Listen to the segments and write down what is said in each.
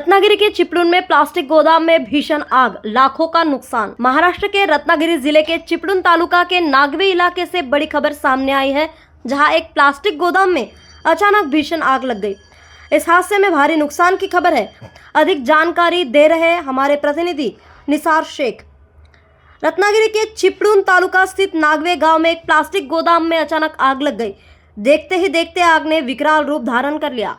रत्नागिरी के चिपळूण में प्लास्टिक गोदाम में भीषण आग, लाखों का नुकसान। महाराष्ट्र के रत्नागिरी जिले के चिपळूण तालुका के नागवे इलाके से बड़ी खबर सामने आई है, जहां एक प्लास्टिक गोदाम में अचानक भीषण आग लग गई। इस हादसे में भारी नुकसान की खबर है। अधिक जानकारी दे रहे हैं हमारे प्रतिनिधि निसार शेख। रत्नागिरी के चिपळूण तालुका स्थित नागवे गांव में एक प्लास्टिक गोदाम में अचानक आग लग गई। देखते ही देखते आग ने विकराल रूप धारण कर लिया,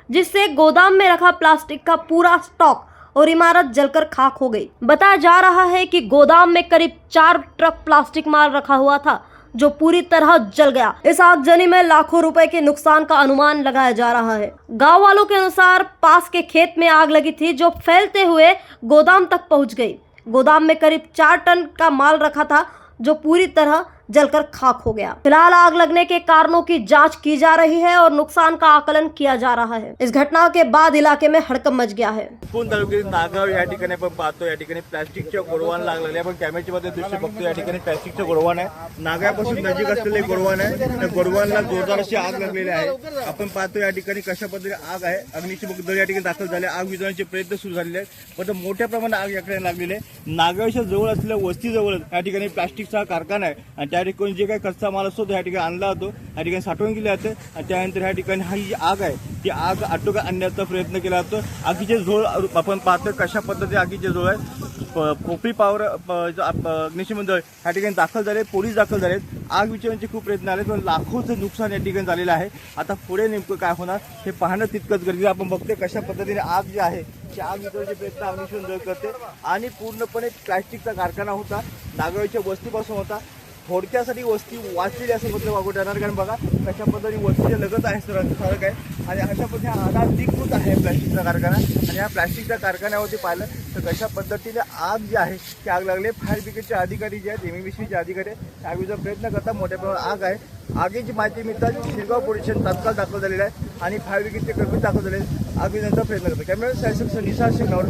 जिससे गोदाम में रखा प्लास्टिक का पूरा स्टॉक और इमारत जलकर खाक हो गई। बताया जा रहा है कि गोदाम में करीब 4 ट्रक प्लास्टिक माल रखा हुआ था, जो पूरी तरह जल गया। इस आगजनी में लाखों रुपए के नुकसान का अनुमान लगाया जा रहा है। गांव वालों के अनुसार पास के खेत में आग लगी थी, जो फैलते हुए गोदाम तक पहुंच गई। गोदाम में करीब 4 टन का माल रखा था, जो पूरी तरह जलकर खाक हो गया। फिलहाल आग लगने के कारणों की जांच की जा रही है और नुकसान का आकलन किया जा रहा है। इस घटना के बाद इलाके में हड़कंप मच गया है। चिपळूण तालुक्यातील नागाव या ठिकाणी आपण पाहतो, या ठिकाणी प्लास्टिकच्या गोडवान लागलेले आपण कॅमेऱ्याच्या मध्ये दृश्य बघतो। या ठिकाणी प्लास्टिकचं गोडवान आहे, नागापासून नजीक असलेले गोडवान आहे। त्या गोडवानला जोरदार अशी आग लागलेली आहे। आपण पाहतो या ठिकाणी कशा पद्धतीने आग आहे। अग्निशमन दल या ठिकाणी दाखल झाले, आग विझवण्याचे प्रयत्न सुरू झालेले आहेत, पण मोठ्या प्रमाणात आग याकडे लागलेली आहे। नागावच्या जवळ असलेल्या वस्तीजवळ या ठिकाणी प्लास्टिकचा कारखाना आहे आणि त्या ठिकाणी जे काही कच्चा माल असतो या ठिकाणी आणला जातो, या ठिकाणी साठवून केले जाते आणि त्यानंतर या ठिकाणी ही जी आग आहे ती आग आटोक्यात आणण्याचा प्रयत्न केला जातो। आगीचे झोळ आपण पाहतो कशा पद्धतीने आगीचे झोळ आहे। पोपरी पॉवर अग्निशमन दल या ठिकाणी दाखल झाले, पोलीस दाखल झाले, आग विझवण्याचे खूप प्रयत्न आले, पण लाखोचं नुकसान या ठिकाणी झालेलं आहे। आता पुढे नेमकं काय होणार हे पाहणं तितकंच गरजेचं। आपण बघतोय कशा पद्धतीने आग जी आहे ती आग विझवण्याचे प्रयत्न अग्निशमन दल करते आणि पूर्णपणे प्लास्टिकचा कारखाना होता, नागावच्या वस्तीपासून होता। थोडक्यासाठी वस्ती वाचलेली असं म्हटलं वागू येणार, कारण बघा कशा पद्धतीने वस्तीच्या लगत आहे सडक आहे आणि अशा पद्धतीने अनाधिकृत आहे प्लास्टिकचा कारखाना। आणि या प्लास्टिकच्या कारखान्यावरती पाहिलं तर कशा पद्धतीने आग जी आहे ती आग लागली। फायर ब्रिगेडचे अधिकारी जे आहेत, MABCचे अधिकारी आग विझवण्याचा प्रयत्न करतात। मोठ्या प्रमाणात आग आहे। आगीची माहिती मिळताच शिरगाव पोलीस स्टेशन तात्काळ दाखल झालेलं आहे आणि फायर ब्रिगेडचे कर्मचारी दाखल झाले, आग विझवण्याचा प्रयत्न करतात। कॅमेरा निसार शेख नावर